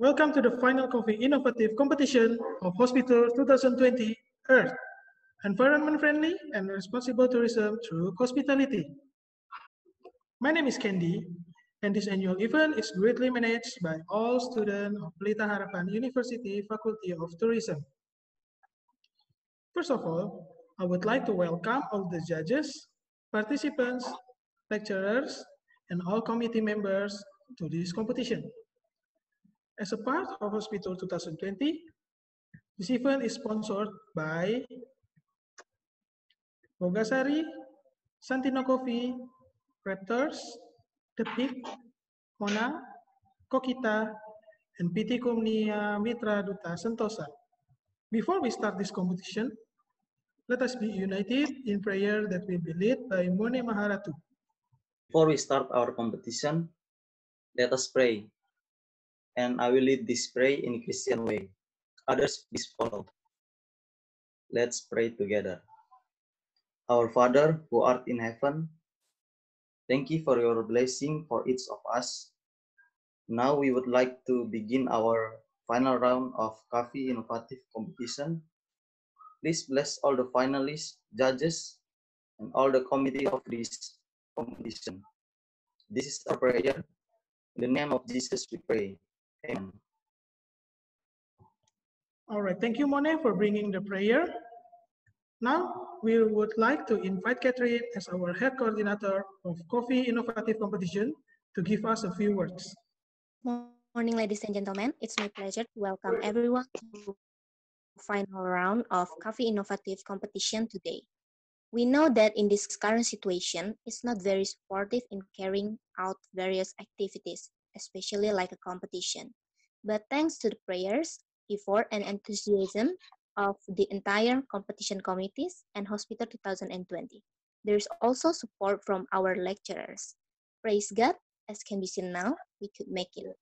Welcome to the final Coffee Innovative Competition of Hospital 2020 Earth, environment-friendly and responsible tourism through hospitality. My name is Candy, and this annual event is greatly managed by all students of Pelita Harapan University Faculty of Tourism. First of all, I would like to welcome all the judges, participants, lecturers, and all committee members to this competition. As a part of Hospital 2020, this event is sponsored by Bogasari, Santino Coffee, Raptors, The Peak, Mona, Kokita, and PT Kumnia Mitra Duta Sentosa. Before we start this competition, let us be united in prayer that will be led by Mone Maharatu. Before we start our competition, let us pray. And I will lead this prayer in a Christian way. Others please follow. Let's pray together. Our Father, who art in heaven, thank you for your blessing for each of us. Now we would like to begin our final round of Coffee Innovative Competition. Please bless all the finalists, judges, and all the committee of this competition. This is our prayer. In the name of Jesus we pray. Amen. All right, thank you, Mone, for bringing the prayer. Now, we would like to invite Catherine as our head coordinator of Coffee Innovative Competition to give us a few words. Morning, ladies and gentlemen. It's my pleasure to welcome everyone to final round of Coffee Innovative Competition today. We know that in this current situation, it's not very supportive in carrying out various activities, especially like a competition. But thanks to the prayers, effort, and enthusiasm of the entire competition committees and Hospital 2020, there's also support from our lecturers. Praise God, as can be seen now, we could make it.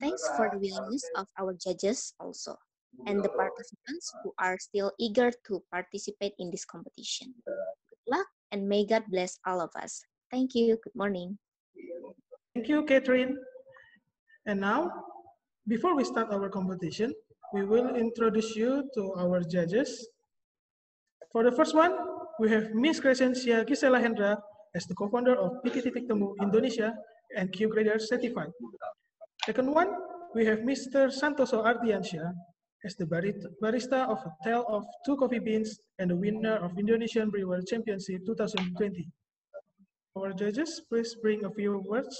Thanks for the willingness of our judges also, and the participants who are still eager to participate in this competition. Good luck, and may God bless all of us. Thank you. Good morning. Thank you, Catherine. And now, before we start our competition, we will introduce you to our judges. For the first one, we have Miss Crescencia Gisela Hendra as the co-founder of PT Titik Temu Indonesia and Q Grader Certified. Second one, we have Mr. Santoso Ardiansyah as the barista of a tale of two coffee beans and the winner of Indonesian Brewer Championship 2020. Our judges, please bring a few words.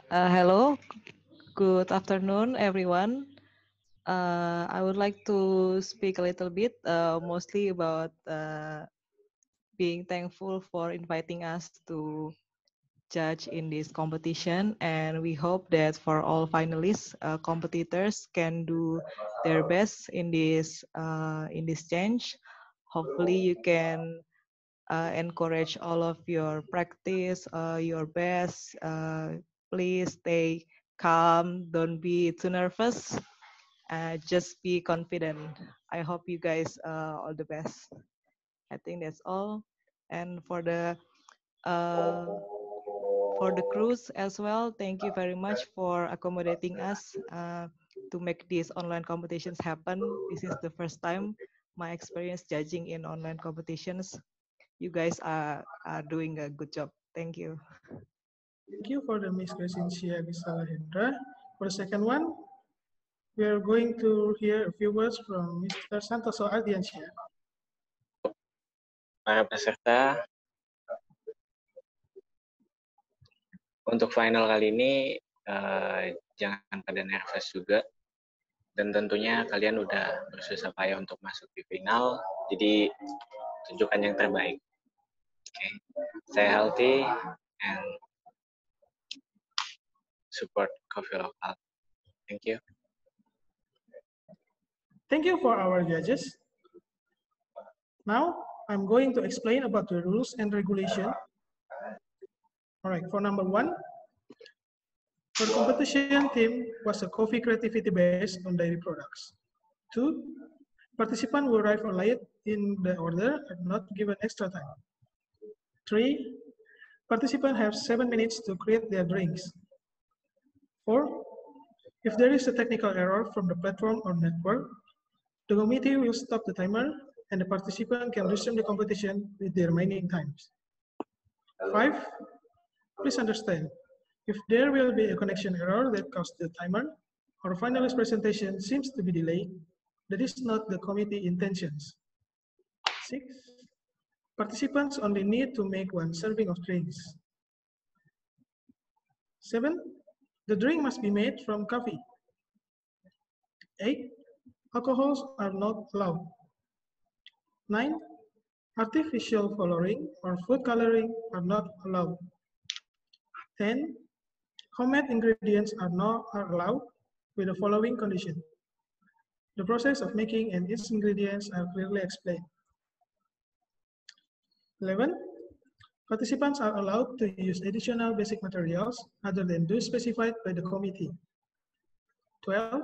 Hello, good afternoon, everyone. I would like to speak a little bit, mostly about being thankful for inviting us to judge in this competition, and we hope that for all finalists, competitors can do their best in this change. Hopefully, you can encourage all of your practice, your best. Please stay calm. Don't be too nervous. Just be confident. I hope you guys all the best. I think that's all. And for the crews as well, thank you very much for accommodating us to make these online competitions happen. This is the first time my experience judging in online competitions. You guys are doing a good job. Thank you. Thank you for the Miss Crescencia Gisela Hendra. For the second one, we are going to hear a few words from Mr. Santoso Ardiansyah. Para peserta, untuk final kali ini jangan pada nervous juga, dan tentunya kalian udah bersusah payah untuk masuk di final, jadi tunjukkan yang terbaik. Okay. Stay healthy and support coffee local. Thank you. Thank you for our judges. Now, I'm going to explain about the rules and regulation. All right, for number one, our competition theme was a coffee creativity based on dairy products. 2, participants will arrive late in the order and not given extra time. 3, participants have 7 minutes to create their drinks. 4, If there is a technical error from the platform or network, the committee will stop the timer and the participant can resume the competition with the remaining times. 5. Please understand, if there will be a connection error that caused the timer or finalist presentation seems to be delayed, that is not the committee intentions. 6. Participants only need to make 1 serving of drinks. 7. The drink must be made from coffee. 8. Alcohols are not allowed. 9. Artificial coloring or food coloring are not allowed. 10. Homemade ingredients are allowed with the following condition. The process of making and its ingredients are clearly explained. 11. Participants are allowed to use additional basic materials other than those specified by the committee. 12.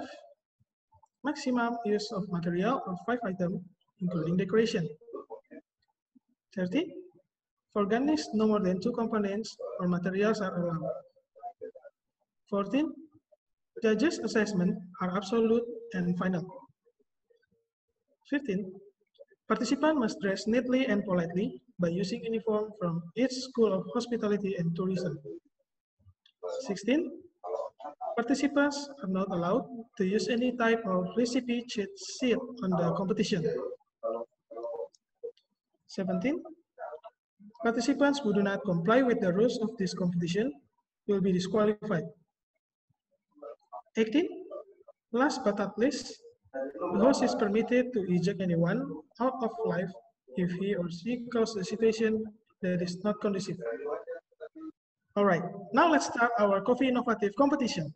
Maximum use of material of 5 items, including decoration. 13. For garnish, no more than 2 components or materials are allowed. 14. Judges' assessment are absolute and final. 15. Participants must dress neatly and politely by using uniform from each school of hospitality and tourism. 16. Participants are not allowed to use any type of recipe cheat sheet on the competition. 17. Participants who do not comply with the rules of this competition will be disqualified. 18. Last but not least, the host is permitted to eject anyone out of life if he or she causes a situation that is not conducive. All right, now let's start our Coffee Innovative competition.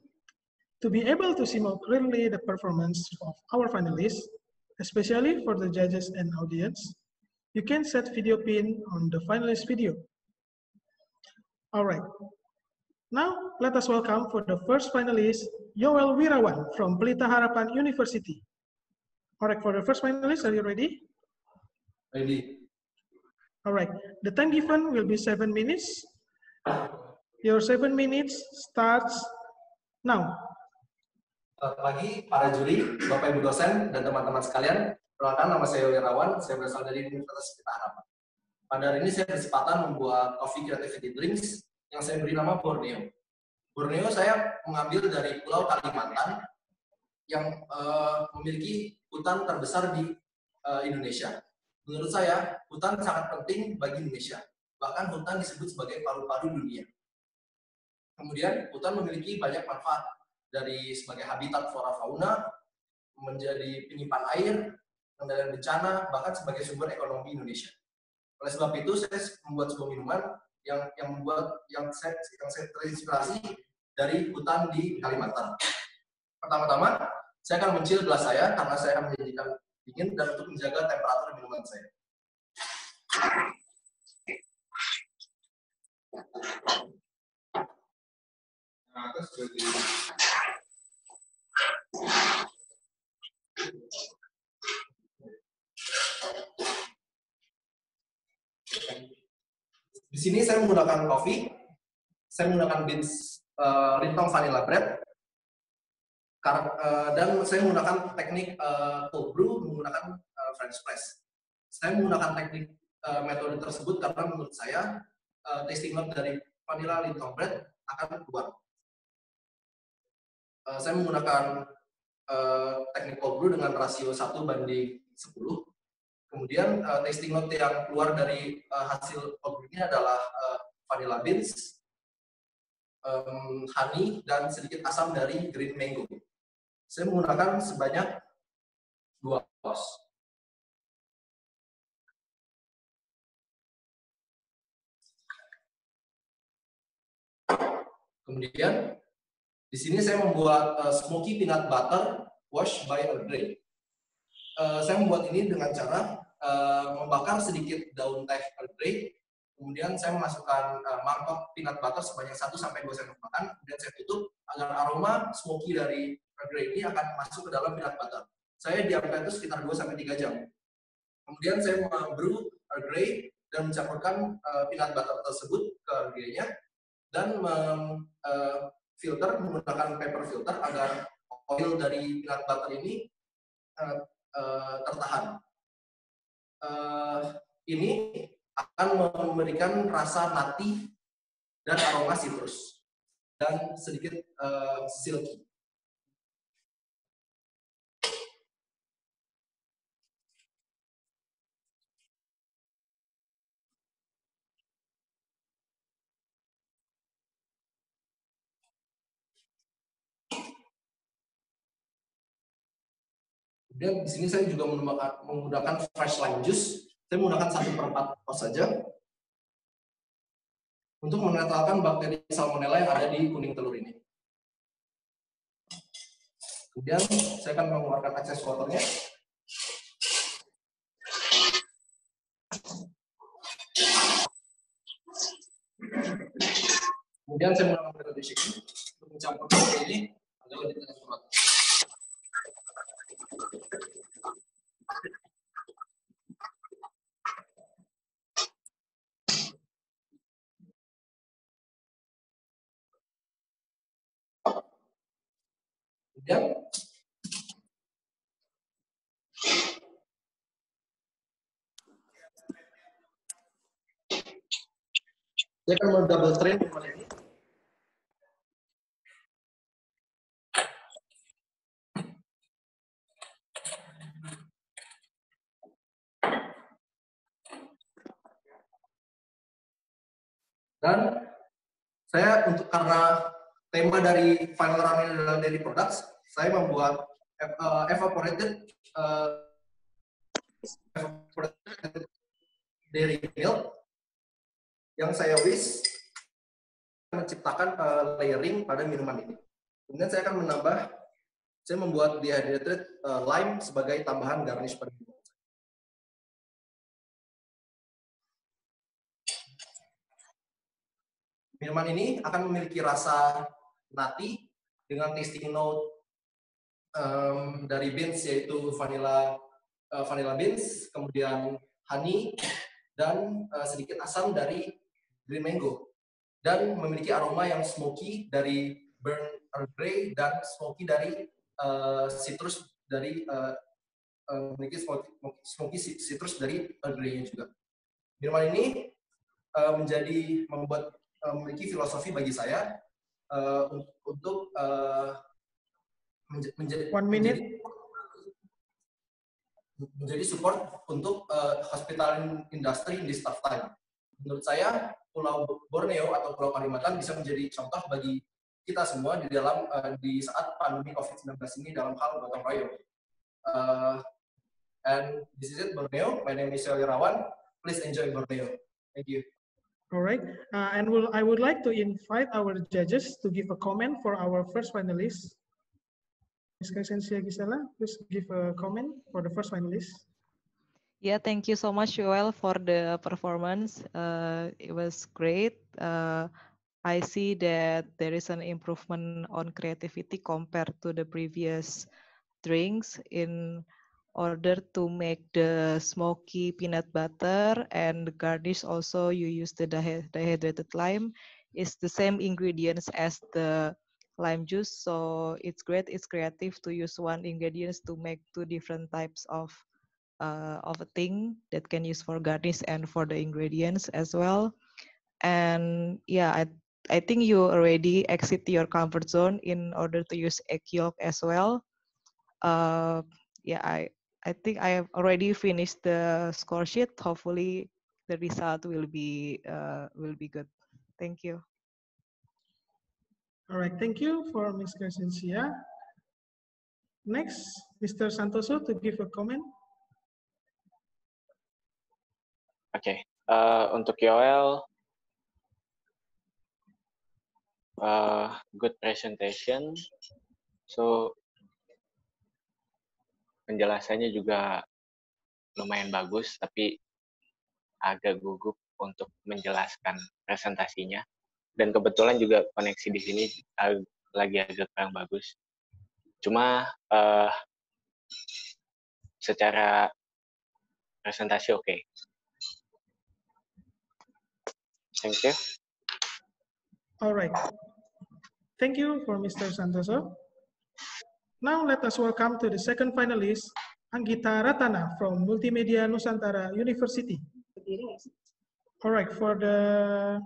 To be able to see more clearly the performance of our finalists, especially for the judges and audience, you can set video pin on the finalist video. All right, now let us welcome for the first finalist, Yoel Wirawan from Pelita Harapan University. All right, for the first finalist, are you ready? Ready. All right, the time given will be 7 minutes. Your 7 minutes starts now. Selamat pagi para juri, Bapak Ibu dosen, dan teman-teman sekalian. Perkenalkan, nama saya Wirawan, saya berasal dari Universitas Pelita Harapan. Pada hari ini saya berkesempatan membuat coffee creativity drinks yang saya beri nama Borneo. Borneo saya mengambil dari Pulau Kalimantan yang memiliki hutan terbesar di Indonesia. Menurut saya, hutan sangat penting bagi Indonesia. Bahkan hutan disebut sebagai paru-paru dunia. Kemudian, hutan memiliki banyak manfaat, dari sebagai habitat flora fauna, menjadi penyimpan air, pengendalian bencana, bahkan sebagai sumber ekonomi Indonesia. Oleh sebab itu, saya membuat sebuah minuman yang saya terinspirasi dari hutan di Kalimantan. Pertama-tama, saya akan mencil gelas saya karena saya akan menyajikan dingin dan untuk menjaga temperatur minuman saya. Nah, terus seperti di sini saya menggunakan kopi, saya menggunakan beans Lintong vanilla bread, dan saya menggunakan teknik cold brew menggunakan French press. Saya menggunakan teknik metode tersebut karena menurut saya tasting note dari vanilla Lintong bread akan keluar. Saya menggunakan teknik cold brew dengan rasio 1:10. Kemudian tasting note yang keluar dari hasil cold brew ini adalah vanilla beans, honey, dan sedikit asam dari green mango. Saya menggunakan sebanyak 2 oz. Kemudian di sini saya membuat smoky peanut butter wash by Earl Grey. Saya membuat ini dengan cara membakar sedikit daun teh Earl Grey, kemudian saya memasukkan mangkok peanut butter sebanyak 1-2 sendok makan, kemudian saya tutup agar aroma smoky dari Earl Grey ini akan masuk ke dalam peanut butter. Saya diamkan itu sekitar 2-3 jam. Kemudian saya membrew Earl Grey dan mencampurkan peanut butter tersebut ke Earl Grey-nya dan filter menggunakan paper filter agar oil dari peanut butter ini tertahan. Ini akan memberikan rasa nutty dan aroma citrus dan sedikit silky. Kemudian di sini saya juga menggunakan fresh lime juice. Saya menggunakan 1/4 kos saja untuk menetralkan bakteri salmonella yang ada di kuning telur ini. Kemudian saya akan mengeluarkan excess water-nya. Kemudian saya menggunakan potato shaker untuk mencampurkan ini agar lebih akurat. Kemudian saya akan double strain minuman ini. Dan saya karena tema dari final round ini adalah dairy products, saya membuat evaporated dairy milk yang saya wish menciptakan layering pada minuman ini. Kemudian saya akan saya membuat dehydrated lime sebagai tambahan garnish pada minuman. Minuman ini akan memiliki rasa nutty dengan tasting note dari beans yaitu vanilla beans, kemudian honey dan sedikit asam dari green mango, dan memiliki aroma yang smoky dari burn Earl Grey dan smoky dari citrus dari memiliki smoky citrus dari Earl Grey juga. Minuman ini memiliki filosofi bagi saya untuk menjadi support untuk hospital industry in this tough time. Menurut saya, Pulau Borneo atau Pulau Kalimantan bisa menjadi contoh bagi kita semua di saat pandemi COVID-19 ini dalam hal gotong royong. And this is it, Borneo. My name is Yoel Irawan. Please enjoy Borneo. Thank you. All right, and I would like to invite our judges to give a comment for our first finalist. Ms. Crescencia Gisela, please give a comment for the first finalist. Yeah, thank you so much, Yoel, for the performance. It was great. I see that there is an improvement on creativity compared to the previous drinks in order to make the smoky peanut butter, and the garnish also you use the dehydrated lime. It's the same ingredients as the lime juice, so it's great. It's creative to use one ingredients to make two different types of a thing that can use for garnish and for the ingredients as well. And yeah, I think you already exit your comfort zone in order to use egg yolk as well. Yeah, I think I have already finished the score sheet. Hopefully, the result will be good. Thank you. All right, thank you for Ms. Crescencia. Next, Mr. Santoso to give a comment. Okay, untuk Yoel, good presentation. So penjelasannya juga lumayan bagus, tapi agak gugup untuk menjelaskan presentasinya. Dan kebetulan juga koneksi di sini lagi agak kurang bagus. Cuma secara presentasi oke. Thank you. All right. Thank you for Mr. Santoso. Now let us welcome to the second finalist, Anggita Ratana from Multimedia Nusantara University. All right, for the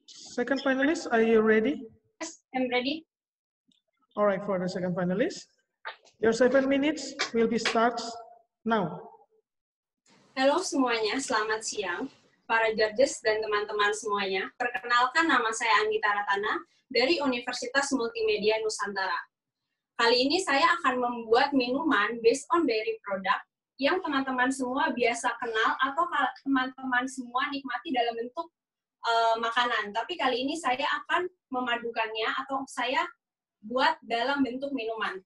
second finalist, are you ready? Yes, I'm ready. All right, for the second finalist, your 7 minutes will be starts now. Halo semuanya, selamat siang. Para judges dan teman-teman semuanya, perkenalkan nama saya Anggita Ratana dari Universitas Multimedia Nusantara. Kali ini saya akan membuat minuman based on dairy product yang teman-teman semua biasa kenal atau teman-teman semua nikmati dalam bentuk makanan. Tapi kali ini saya akan memadukannya atau saya buat dalam bentuk minuman.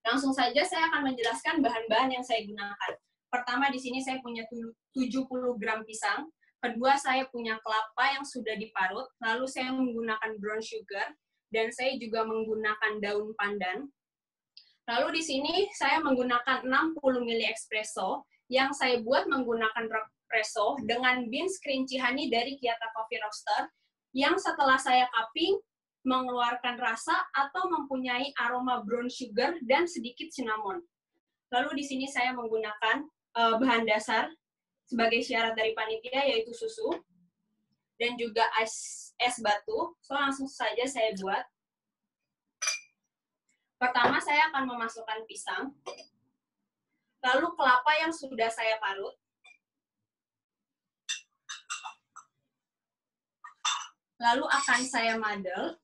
Langsung saja saya akan menjelaskan bahan-bahan yang saya gunakan. Pertama di sini saya punya 70 gram pisang. Kedua saya punya kelapa yang sudah diparut. Lalu saya menggunakan brown sugar dan saya juga menggunakan daun pandan. Lalu di sini saya menggunakan 60 ml espresso yang saya buat menggunakan espresso dengan beans crunchy honey dari Kiyata Coffee Roaster yang setelah saya cupping mengeluarkan rasa atau mempunyai aroma brown sugar dan sedikit cinnamon. Lalu di sini saya menggunakan bahan dasar sebagai syarat dari panitia yaitu susu dan juga es batu. So langsung saja saya buat. Pertama saya akan memasukkan pisang, lalu kelapa yang sudah saya parut, lalu akan saya madel.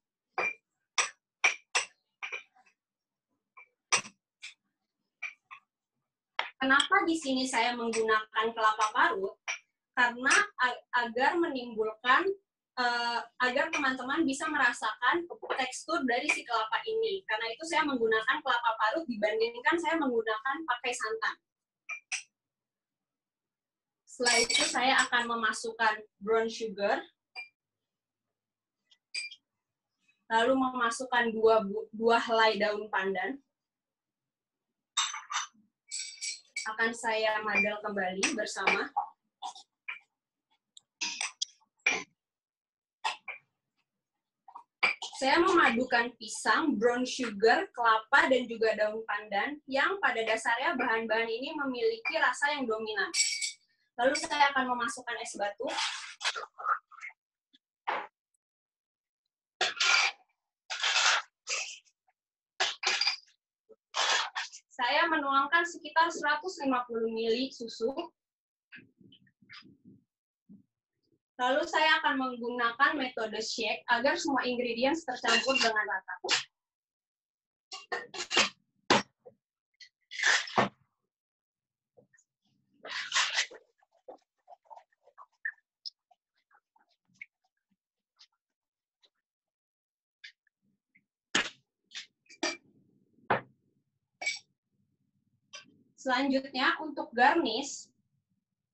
Kenapa di sini saya menggunakan kelapa parut? Karena agar menimbulkan, agar teman-teman bisa merasakan tekstur dari si kelapa ini. Karena itu saya menggunakan kelapa parut dibandingkan saya menggunakan pakai santan. Setelah itu saya akan memasukkan brown sugar. Lalu memasukkan dua helai daun pandan. Akan saya madel kembali bersama. Saya memadukan pisang, brown sugar, kelapa, dan juga daun pandan yang pada dasarnya bahan-bahan ini memiliki rasa yang dominan. Lalu saya akan memasukkan es batu. Saya menuangkan sekitar 150 ml susu. Lalu saya akan menggunakan metode shake agar semua ingredients tercampur dengan rata. Selanjutnya untuk garnish,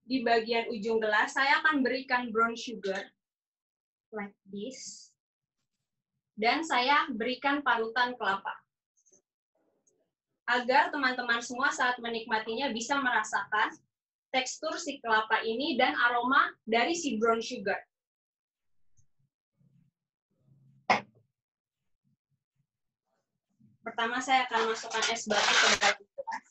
di bagian ujung gelas, saya akan berikan brown sugar, like this. Dan saya berikan parutan kelapa. Agar teman-teman semua saat menikmatinya bisa merasakan tekstur si kelapa ini dan aroma dari si brown sugar. Pertama saya akan masukkan es batu ke dalam gelas.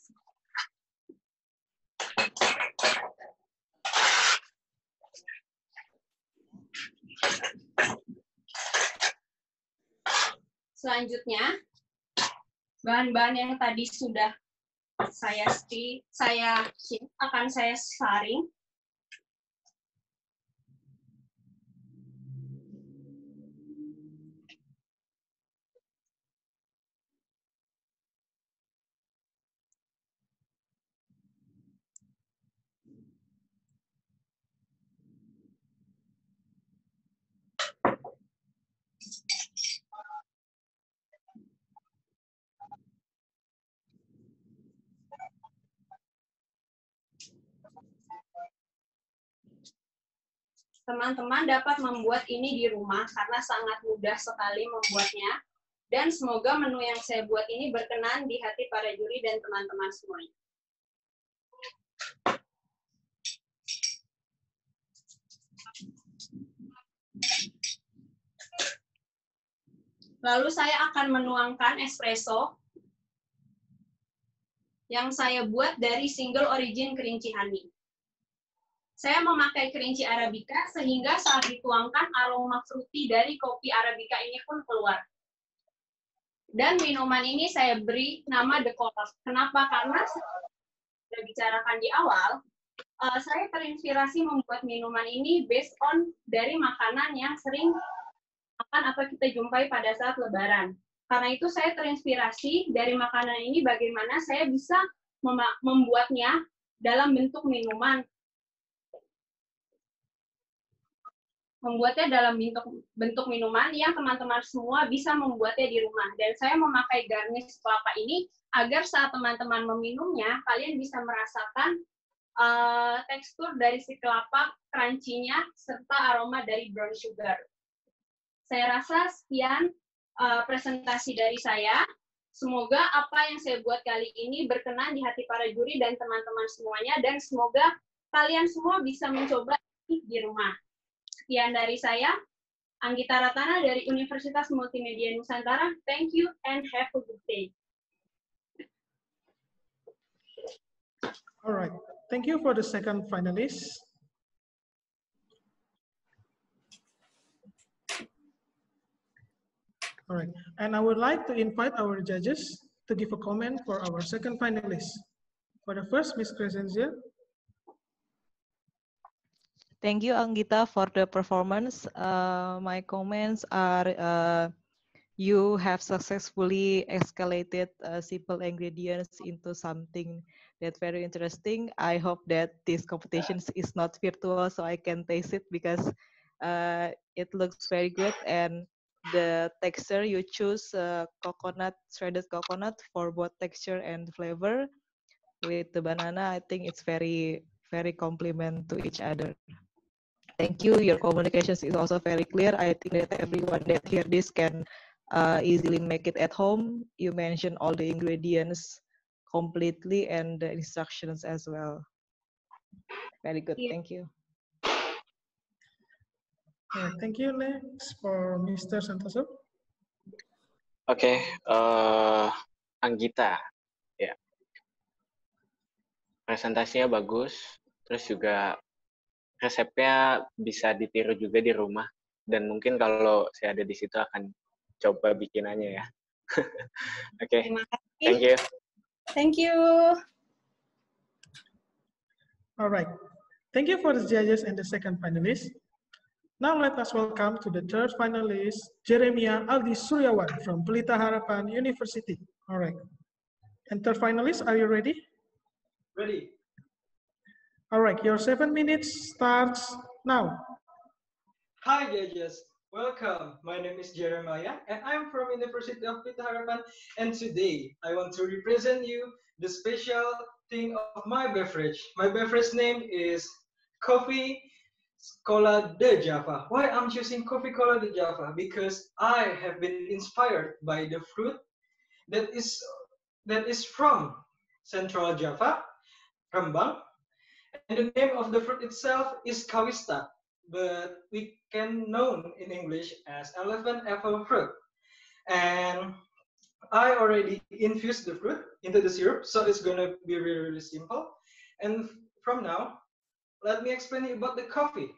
Selanjutnya, bahan-bahan yang tadi sudah saya akan saya saring. Teman-teman dapat membuat ini di rumah karena sangat mudah sekali membuatnya. Dan semoga menu yang saya buat ini berkenan di hati para juri dan teman-teman semuanya. Lalu saya akan menuangkan espresso yang saya buat dari single origin kerinci honey. Saya memakai kerinci Arabica sehingga saat dituangkan aroma fruity dari kopi Arabica ini pun keluar. Dan minuman ini saya beri nama The Color. Kenapa? Karena sudah bicarakan di awal, saya terinspirasi membuat minuman ini based on dari makanan yang sering makan atau kita jumpai pada saat Lebaran. Karena itu saya terinspirasi dari makanan ini bagaimana saya bisa membuatnya dalam bentuk minuman. Membuatnya dalam bentuk minuman yang teman-teman semua bisa membuatnya di rumah. Dan saya memakai garnish kelapa ini agar saat teman-teman meminumnya, kalian bisa merasakan tekstur dari si kelapa, crunchy-nya, serta aroma dari brown sugar. Saya rasa sekian presentasi dari saya. Semoga apa yang saya buat kali ini berkenan di hati para juri dan teman-teman semuanya, dan semoga kalian semua bisa mencoba di rumah. Sekian dari saya, Anggita Ratana dari Universitas Multimedia Nusantara. Thank you and have a good day. All right. Thank you for the second finalist. All right. And I would like to invite our judges to give a comment for our second finalist. For the first, Ms. Crescencia. Thank you, Anggita, for the performance. My comments are you have successfully escalated simple ingredients into something that's very interesting. I hope that this competition is not virtual, so I can taste it because it looks very good. And the texture you choose coconut, shredded coconut for both texture and flavor. With the banana, I think it's very, very complement to each other. Thank you. Your communications is also very clear. I think that everyone that hear this can easily make it at home. You mentioned all the ingredients completely and the instructions as well. Very good. Thank you. Thank you. Next for Mr. Santoso. Oke, Anggita, ya. Presentasinya bagus, terus juga resepnya bisa ditiru juga di rumah, dan mungkin kalau saya ada di situ akan coba bikinannya ya. Oke, thank you. Thank you. All right. Thank you for the judges and the second finalist. Now let us welcome to the third finalist, Jeremia Aldi Suryawan from Pelita Harapan University. All right. And third finalist, are you ready? Ready. All right, your 7 minutes starts now. Hi judges, welcome. My name is Jeremiah and I'm from University of Pelita Harapan, and today I want to represent you the special thing of my beverage. My beverage name is Coffee Cola de Java. Why I'm choosing Coffee Cola de Java? Because I have been inspired by the fruit that is from Central Java, Rembang. And the name of the fruit itself is Kawista, but we can known in English as elephant apple fruit. And I already infused the fruit into the syrup, so it's gonna be really, really simple. And from now, let me explain you about the coffee.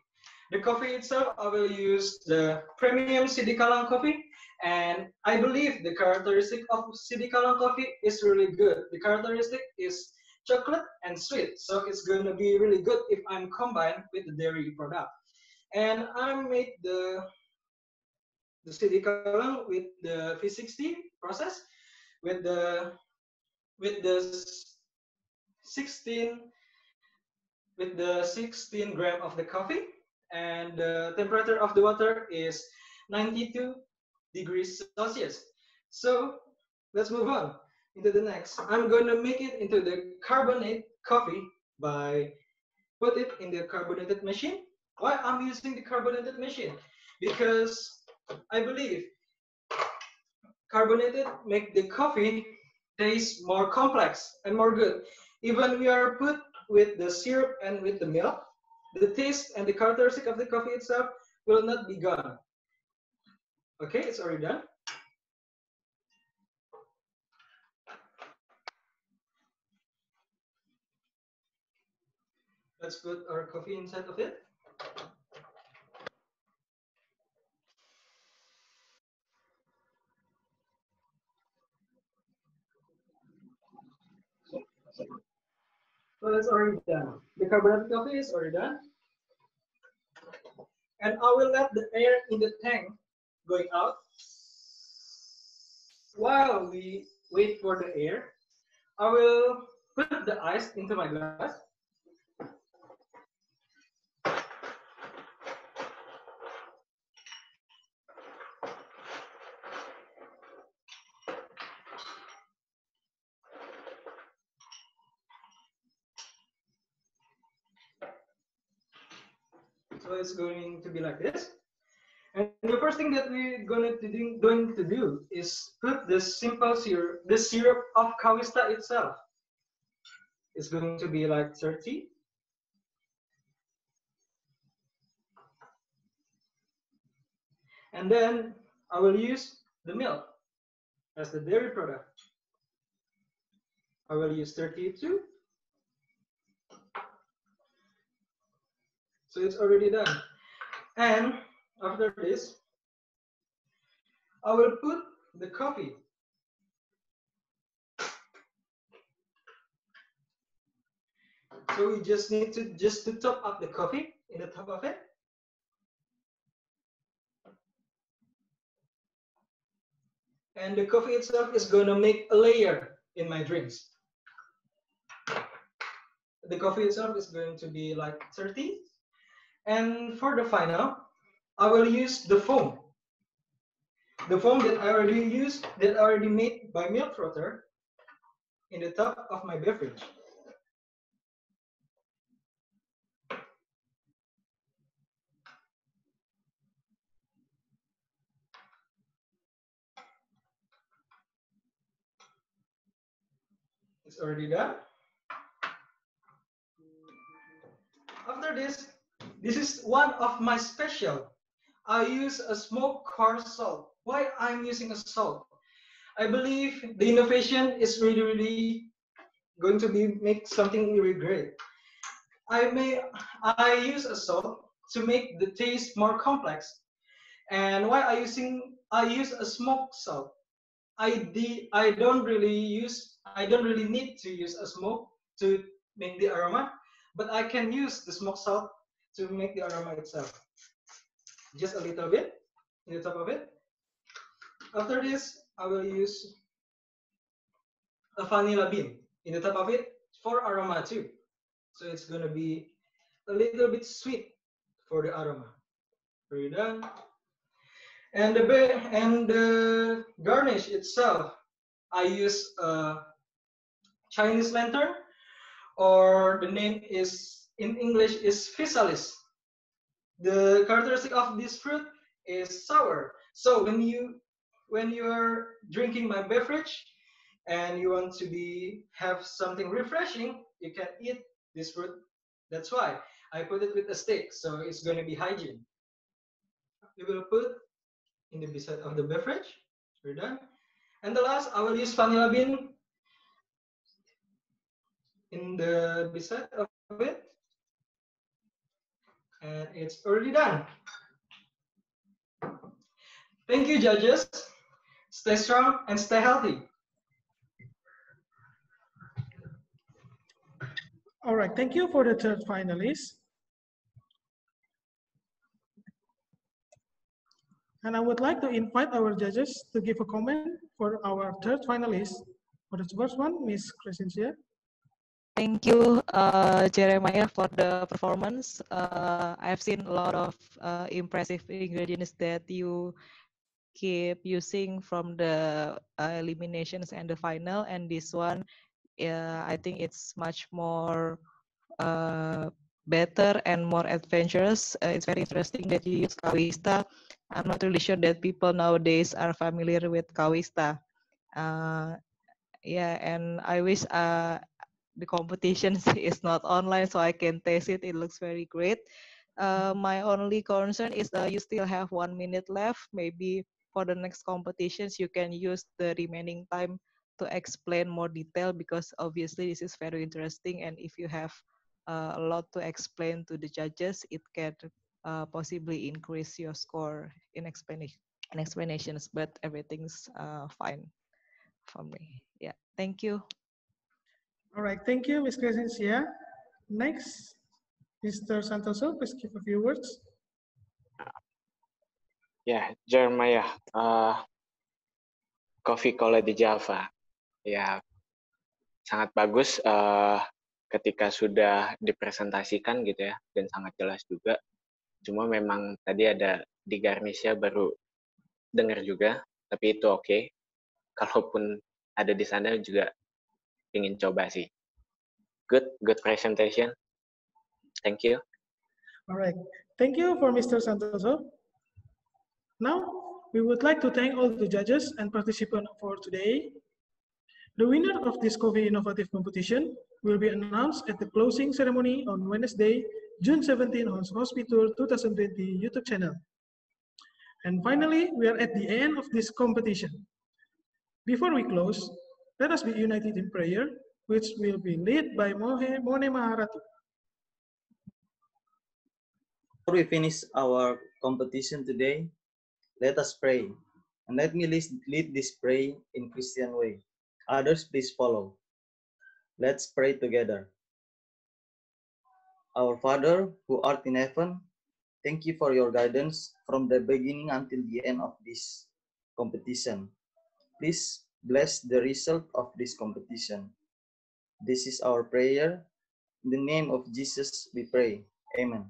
The coffee itself, I will use the premium Sidikalang coffee, and I believe the characteristic of Sidikalang coffee is really good. The characteristic is chocolate and sweet, so it's going to be really good if I'm combined with the dairy product. And I made the Sidikalang with the V60 process with the 16 gram of the coffee, and the temperature of the water is 92 degrees Celsius. So let's move on into the next. I'm going to make it into the carbonate coffee by put it in the carbonated machine. Why I'm using the carbonated machine? Because I believe carbonated make the coffee taste more complex and more good. Even we are put with the syrup and with the milk, the taste and the characteristic of the coffee itself will not be gone. Okay, it's already done. Let's put our coffee inside of it. So it's already done. The carbonated coffee is already done. And I will let the air in the tank going out. While we wait for the air, I will put the ice into my glass. So it's going to be like this. And the first thing that we're going to do is put this simple syrup, the syrup of Kawista itself. It's going to be like 30. And then I will use the milk as the dairy product. I will use 32. So it's already done. And after this, I will put the coffee. So we just need to top up the coffee in the top of it. And the coffee itself is going to make a layer in my drinks. The coffee itself is going to be like 30. And for the final, I will use the foam. The foam that I already used, that I already made by milk frother in the top of my beverage. It's already done. After this, this is one of my special. I use a smoked coarse salt. Why I'm using a salt? I believe the innovation is really going to be make something really great. I use a salt to make the taste more complex. And why I use a smoked salt. I don't really need to use a smoke to make the aroma, but I can use the smoked salt to make the aroma itself. Just a little bit in the top of it. After this, I will use a vanilla bean in the top of it for aroma too. So it's gonna be a little bit sweet for the aroma. Very done. And the garnish itself, I use a Chinese lantern, or the name is in English is physalis. The characteristic of this fruit is sour. So when you are drinking my beverage and you want to have something refreshing, you can eat this fruit. That's why I put it with a stick, so it's going to be hygiene. We will put in the beside of the beverage. We're done. And the last, I will use vanilla bean in the beside of it. And it's already done. Thank you, judges. Stay strong and stay healthy. All right, thank you for the third finalist. And I would like to invite our judges to give a comment for our third finalist. For the first one, Ms. Crescencia. Thank you, Jeremiah, for the performance. I've seen a lot of impressive ingredients that you keep using from the eliminations and the final, and this one, I think it's much more better and more adventurous. It's very interesting that you use Kawista. I'm not really sure that people nowadays are familiar with Kawista. Yeah, and I wish the competition is not online so I can taste it. It looks very great. My only concern is you still have 1 minute left. Maybe for the next competitions, you can use the remaining time to explain more detail, because obviously this is very interesting. And if you have a lot to explain to the judges, it can possibly increase your score in explanations, but everything's fine for me. Yeah, thank you. All right, thank you, Ms. Crescencia. Next, Mr. Santoso, please give a few words. Ya, Jeremiah, Coffee Cola di Java. Ya, sangat bagus ketika sudah dipresentasikan gitu ya, dan sangat jelas juga. Cuma memang tadi ada di garnisnya baru dengar juga, tapi itu oke. Kalaupun ada di sana juga ingin coba sih. Good presentation. Thank you. All right, thank you for Mr. Santoso. Now, we would like to thank all the judges and participants for today. The winner of this Coffee Innovative Competition will be announced at the closing ceremony on Wednesday, June 17 on Hospital 2020 YouTube channel. And finally, we are at the end of this competition. Before we close, let us be united in prayer, which will be led by Mone Maharatu. Before we finish our competition today, let us pray. And let me lead this prayer in Christian way. Others, please follow. Let's pray together. Our Father, who art in heaven, thank you for your guidance from the beginning until the end of this competition. Please bless the result of this competition. This is our prayer. In the name of Jesus, we pray. Amen.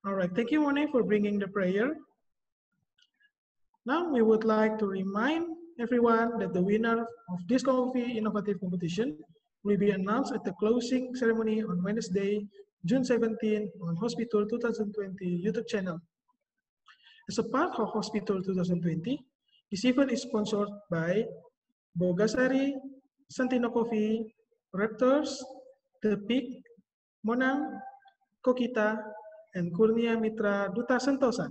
All right, thank you, Mone, for bringing the prayer. Now, we would like to remind everyone that the winner of this Coffee Innovative Competition will be announced at the closing ceremony on Wednesday, June 17 on Hospital 2020 YouTube channel. As a part of Hospital 2020, this event is sponsored by Bogasari, Santino Coffee, Raptors, The Peak, Monang, Kokita, and Kurnia Mitra Duta Sentosa.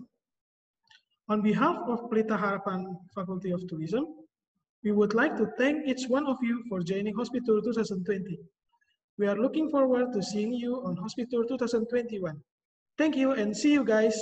On behalf of Pelita Harapan Faculty of Tourism, we would like to thank each one of you for joining Hospital 2020. We are looking forward to seeing you on Hospital 2021. Thank you and see you guys.